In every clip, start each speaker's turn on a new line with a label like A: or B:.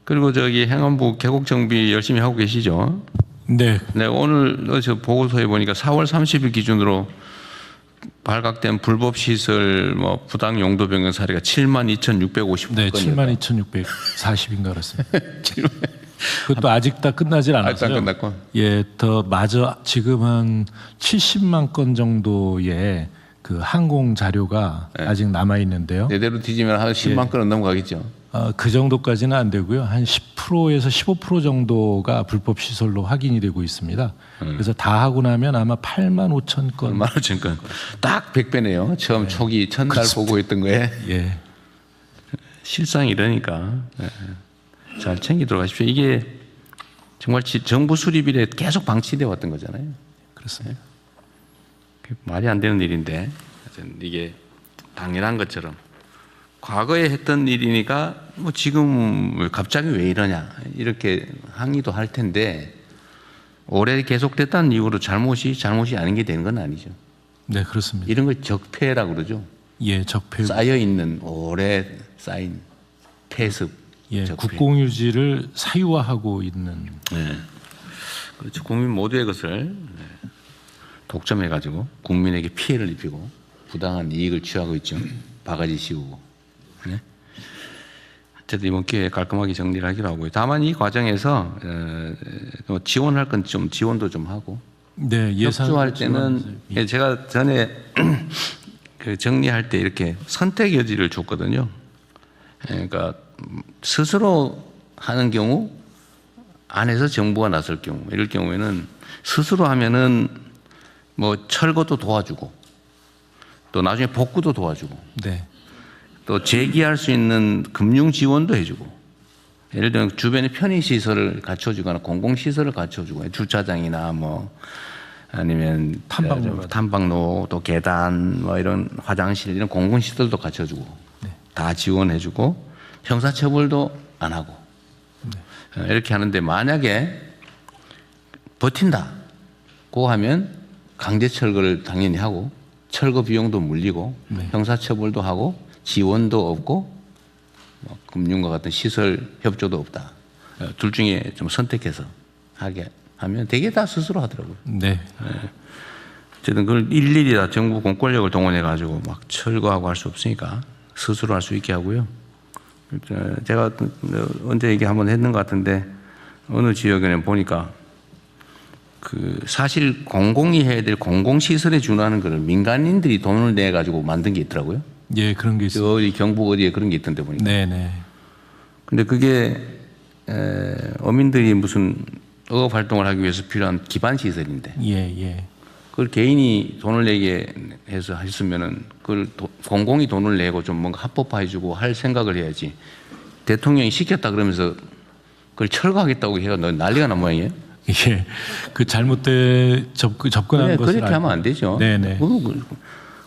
A: 그리고 저기 행안부 계곡 정비 열심히 하고 계시죠?
B: 네.
A: 네, 오늘 저 보고서에 보니까 4월 30일 기준으로 발각된 불법 시설 뭐 부당 용도 변경 사례가 72,659건이요.
B: 네, 72,640인가 그렇습니다. 그것도 아직 다 끝나질 않았어요.
A: 아직 안 끝났고.
B: 예, 더 마저 지금 한 70만 건 정도의 그 항공 자료가 아직 남아 있는데요.
A: 내대로 뒤지면 한 10만 건은 넘어가겠죠.
B: 그 정도까지는 안 되고요. 한 10%에서 15% 정도가 불법 시설로 확인이 되고 있습니다. 그래서 다 하고 나면 아마 8만 5천 건.
A: 8만 5천 건. 딱 100배네요. 처음 초기 첫날 보고했던 거에.
B: 예.
A: 실상 이러니까 잘 챙기도록 하십시오. 이게 정말 정부 수립 이래 계속 방치되어 왔던 거잖아요.
B: 그렇습니다.
A: 말이 안 되는 일인데 이게 당연한 것처럼 과거에 했던 일이니까 뭐 지금 갑자기 왜 이러냐 이렇게 항의도 할 텐데 오래 계속됐다는 이유로 잘못이 아닌 게 되는 건 아니죠.
B: 네, 그렇습니다.
A: 이런 걸 적폐라고 그러죠.
B: 예, 적폐.
A: 쌓여 있는 오래 쌓인 폐습.
B: 예,
A: 적폐.
B: 국공유지를 사유화하고 있는.
A: 네. 그렇죠. 국민 모두의 것을 독점해 가지고 국민에게 피해를 입히고 부당한 이익을 취하고 있죠. 바가지 씌우고. 네. 어쨌든 이번 기회에 깔끔하게 정리를 하기로 하고요. 다만 이 과정에서 지원할 건 좀 지원도 좀 하고.
B: 네,
A: 협조할 때는 제가 전에 그 정리할 때 이렇게 선택 여지를 줬거든요. 그러니까 스스로 하는 경우 안에서 정부가 나설 경우 이럴 경우에는 스스로 하면은 뭐 철거도 도와주고 또 나중에 복구도 도와주고
B: 네.
A: 또 재기할 수 있는 금융 지원도 해주고 예를 들면 주변에 편의시설을 갖춰주거나 공공시설을 갖춰주고 주차장이나 뭐 아니면 탐방로 또 계단 뭐 이런 화장실 이런 공공시설도 갖춰주고
B: 네.
A: 다 지원해주고 형사처벌도 안 하고 이렇게 하는데 만약에 버틴다고 하면 강제 철거를 당연히 하고 철거 비용도 물리고 형사처벌도 하고 지원도 없고 뭐 금융과 같은 시설 협조도 없다. 둘 중에 좀 선택해서 하게 하면 되게 다 스스로 하더라고요.
B: 네.
A: 어쨌든 그걸 일일이 다 정부 공권력을 동원해 가지고 막 철거하고 할 수 없으니까 스스로 할 수 있게 하고요. 제가 언제 얘기 한번 했는 것 같은데 어느 지역에는 보니까 그 사실 공공이 해야 될 공공시설에 준하는 거를 민간인들이 돈을 내 가지고 만든 게 있더라고요.
B: 예, 그런 게 있어요.
A: 어디 경북 어디에 그런 게 있던데 보니까.
B: 네네.
A: 근데 그게 어민들이 무슨 어업 활동을 하기 위해서 필요한 기반 시설인데
B: 예, 예.
A: 그걸 개인이 돈을 내게 해서 했으면은 그걸 공공이 돈을 내고 좀 뭔가 합법화해주고 할 생각을 해야지. 대통령이 시켰다 그러면서 그걸 철거하겠다고 해가 난리가 난 모양이에요.
B: 예. 그 잘못된 접근한 것을
A: 그렇게 하면 안 되죠.
B: 네네.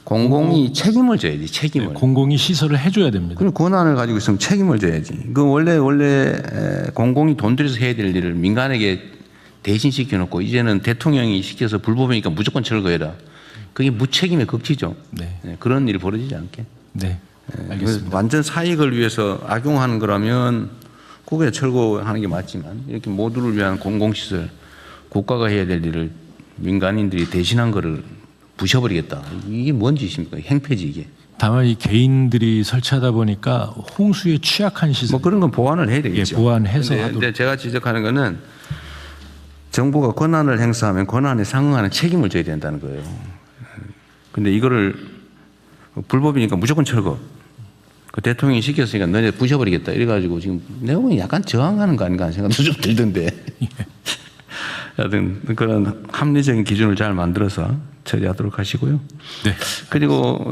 A: 공공이 책임을 져야지. 책임을.
B: 네, 공공이 시설을 해줘야 됩니다.
A: 그리고 권한을 가지고 있으면 책임을 져야지. 그 원래 공공이 돈 들여서 해야 될 일을 민간에게 대신 시켜놓고 이제는 대통령이 시켜서 불법이니까 무조건 철거해라. 그게 무책임의 극치죠.
B: 네.
A: 그런 일이 벌어지지 않게.
B: 네. 알겠습니다.
A: 완전 사익을 위해서 악용하는 거라면 그게 철거하는 게 맞지만 이렇게 모두를 위한 공공시설 국가가 해야 될 일을 민간인들이 대신한 거를 부셔버리겠다. 이게 뭔 짓입니까? 행패지 이게.
B: 다만 이 개인들이 설치하다 보니까 홍수에 취약한 시설.
A: 뭐 그런 건 보완을 해야 되겠죠.
B: 예, 보완해서 하도록.
A: 근데 제가 지적하는 거는 정부가 권한을 행사하면 권한에 상응하는 책임을 져야 된다는 거예요. 근데 이거를 불법이니까 무조건 철거. 그 대통령이 시켰으니까 너네 부셔버리겠다. 이래가지고 지금 내용이 약간 저항하는 거 아닌가 하는 생각도 좀 들던데. 하여튼 그런 합리적인 기준을 잘 만들어서 처리하도록 하시고요.
B: 네.
A: 그리고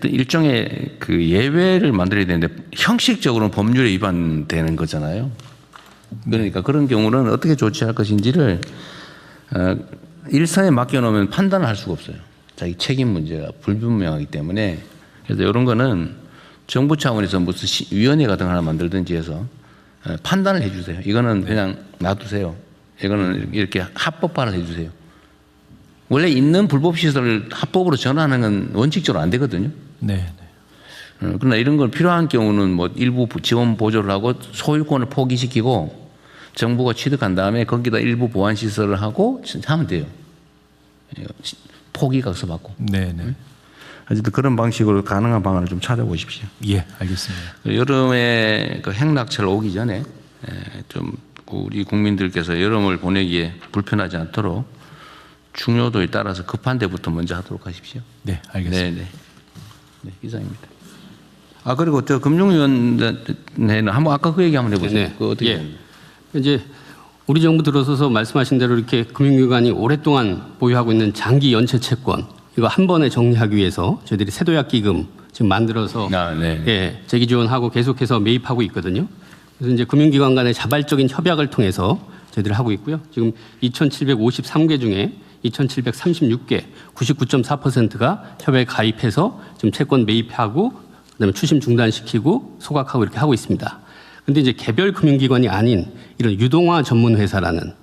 A: 일종의 그 예외를 만들어야 되는데 형식적으로는 법률에 위반되는 거잖아요. 그러니까 그런 경우는 어떻게 조치할 것인지를 일선에 맡겨놓으면 판단을 할 수가 없어요. 자기 책임 문제가 불분명하기 때문에 그래서 이런 거는 정부 차원에서 무슨 위원회 같은 거 하나 만들든지 해서 판단을 해 주세요. 이거는 그냥 놔두세요. 이거는 이렇게 합법화를 해 주세요. 원래 있는 불법 시설을 합법으로 전환하는 건 원칙적으로 안 되거든요.
B: 네.
A: 그러나 이런 걸 필요한 경우는 뭐 일부 지원 보조를 하고 소유권을 포기시키고 정부가 취득한 다음에 거기다 일부 보완 시설을 하고 하면 돼요. 포기 각서 받고.
B: 네네.
A: 어쨌든 그런 방식으로 가능한 방안을 좀 찾아보십시오.
B: 예, 알겠습니다.
A: 여름에 그 행락철 오기 전에 좀 우리 국민들께서 여름을 보내기에 불편하지 않도록 중요도에 따라서 급한 데부터 먼저 하도록 하십시오.
B: 네, 알겠습니다.
A: 네, 이상입니다. 아 그리고 저 금융위원회는 한번 아까 그 얘기 한번 해보세요.
C: 네.
A: 그 어떻게?
C: 예. 이제 우리 정부 들어서서 말씀하신 대로 이렇게 금융기관이 오랫동안 보유하고 있는 장기 연체 채권 이거 한 번에 정리하기 위해서 저희들이 세도약 기금 지금 만들어서
A: 네.
C: 예, 재기 지원하고 계속해서 매입하고 있거든요. 그래서 이제 금융기관 간의 자발적인 협약을 통해서 저희들이 하고 있고요. 지금 2,753개 중에 2,736개, 99.4%가 협약에 가입해서 지금 채권 매입하고 그다음에 추심 중단시키고 소각하고 이렇게 하고 있습니다. 근데 이제 개별 금융기관이 아닌 이런 유동화 전문 회사라는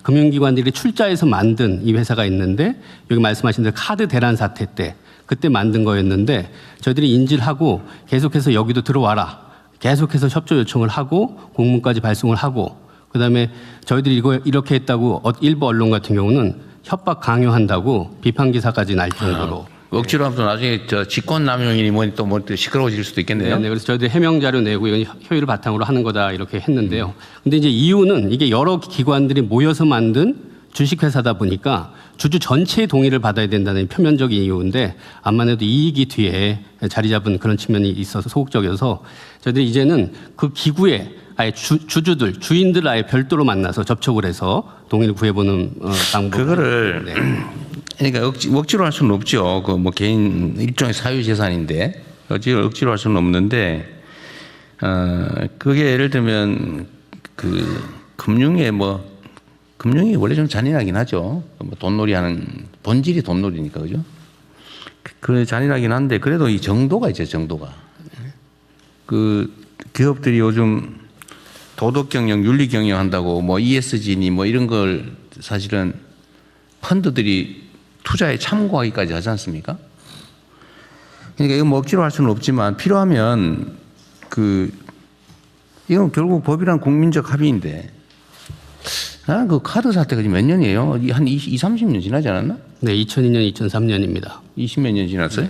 C: 금융기관들이 출자해서 만든 이 회사가 있는데 여기 말씀하신 대로 카드 대란 사태 때 그때 만든 거였는데 저희들이 인지를 하고 계속해서 여기도 들어와라. 계속해서 협조 요청을 하고 공문까지 발송을 하고 그다음에 저희들이 이거 이렇게 했다고 일부 언론 같은 경우는 협박 강요한다고 비판 기사까지 날 정도로
A: 억지로 하면 또 나중에 저 직권남용이니 뭐니 또 시끄러워질 수도 있겠네요.
C: 네, 그래서 저희들이 해명 자료 내고 이건 효율을 바탕으로 하는 거다 이렇게 했는데요. 근데 이제 이유는 이게 여러 기관들이 모여서 만든 주식회사다 보니까 주주 전체의 동의를 받아야 된다는 표면적인 이유인데 암만 해도 이익이 뒤에 자리 잡은 그런 측면이 있어서 소극적이어서 저희들이 이제는 그 기구에 아예 주주들, 주인들 아예 별도로 만나서 접촉을 해서 동의를 구해보는 방법.
A: 그거를
C: 네.
A: 그러니까 억지로 할 수는 없죠. 그 뭐 개인 일종의 사유 재산인데 억지로 할 수는 없는데 그게 예를 들면 그 금융이 원래 좀 잔인하긴 하죠. 뭐 돈놀이하는 본질이 돈놀이니까 그죠. 그 잔인하긴 한데 그래도 이 정도가 있죠. 정도가 그 기업들이 요즘 도덕 경영, 윤리 경영 한다고 뭐 ESG니 뭐 이런 걸 사실은 펀드들이 투자에 참고하기까지 하지 않습니까? 그러니까 이거 뭐 억지로 할 수는 없지만 필요하면 이건 결국 법이란 국민적 합의인데 나는 그 카드 사태가 지금 몇 년이에요? 한 20, 30년 지나지 않았나?
C: 네, 2002년, 2003년입니다.
A: 20몇 년 지났어요?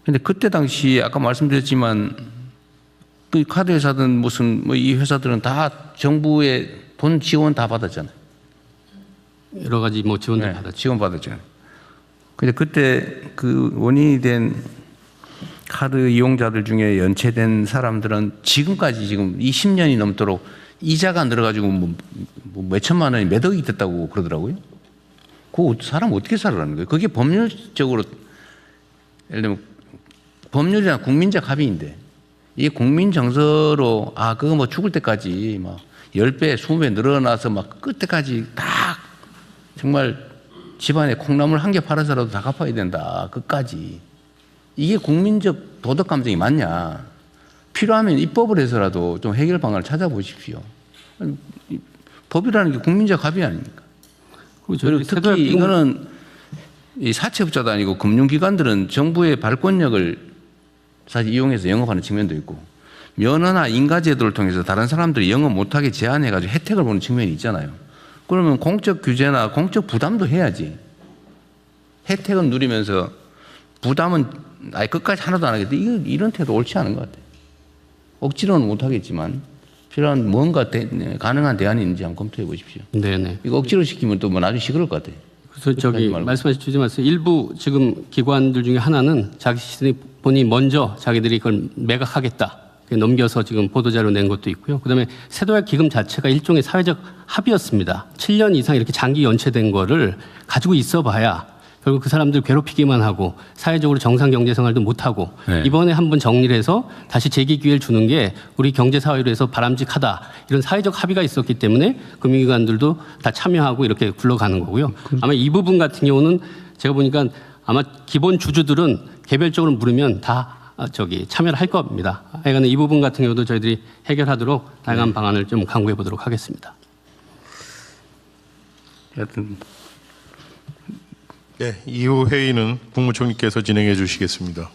A: 근데 그때 당시 아까 말씀드렸지만 그 카드 회사든 무슨 뭐 이 회사들은 다 정부의 돈 지원 다 받았잖아요.
C: 여러 가지 뭐 지원도
A: 네,
C: 받았죠.
A: 지원 받았잖아요. 근데 그때 그 원인이 된 카드 이용자들 중에 연체된 사람들은 지금까지 지금 20년이 넘도록 이자가 늘어가지고 뭐 몇천만 원이 몇 억이 됐다고 그러더라고요. 그 사람 어떻게 살아라는 거예요? 그게 법률적으로 예를 들면 법률이란 국민적 합의인데 이게 국민 정서로 그거 뭐 죽을 때까지 막 10배, 20배 늘어나서 막 끝때까지 다 정말 집안에 콩나물 한 개 팔아서라도 다 갚아야 된다. 끝까지. 이게 국민적 도덕 감정이 맞냐. 필요하면 입법을 해서라도 좀 해결 방안을 찾아보십시오. 법이라는 게 국민적 합의 아닙니까? 그리고 특히 이거는 이 사채업자도 아니고 금융기관들은 정부의 발권력을 사실 이용해서 영업하는 측면도 있고 면허나 인가제도를 통해서 다른 사람들이 영업 못하게 제한해가지고 혜택을 보는 측면이 있잖아요. 그러면 공적 규제나 공적 부담도 해야지. 혜택은 누리면서 부담은 아예 끝까지 하나도 안 하겠다. 이런 태도 옳지 않은 것 같아요. 억지로는 못하겠지만 필요한 뭔가 가능한 대안이 있는지 한번 검토해 보십시오.
C: 네네.
A: 이거 억지로 시키면 또 뭐 나중에 시끄러울 것 같아요.
C: 그래서 저기 말씀하신 주지 마세요. 일부 지금 기관들 중에 하나는 본인이 먼저 자기들이 그걸 매각하겠다. 넘겨서 지금 보도자료 낸 것도 있고요. 그다음에 세도약 기금 자체가 일종의 사회적 합의였습니다. 7년 이상 이렇게 장기 연체된 거를 가지고 있어봐야 결국 그 사람들 괴롭히기만 하고 사회적으로 정상 경제 생활도 못하고
A: 네.
C: 이번에 한번 정리를 해서 다시 재기 기회를 주는 게 우리 경제 사회로 해서 바람직하다. 이런 사회적 합의가 있었기 때문에 금융기관들도 다 참여하고 이렇게 굴러가는 거고요. 아마 이 부분 같은 경우는 제가 보니까 아마 기본 주주들은 개별적으로 물으면 다 참여를 할 겁니다. 하여간 이 부분 같은 경우도 저희들이 해결하도록 다양한 방안을 좀 강구해 보도록 하겠습니다.
A: 하여튼
D: 네, 이후 회의는 국무총리께서 진행해 주시겠습니다.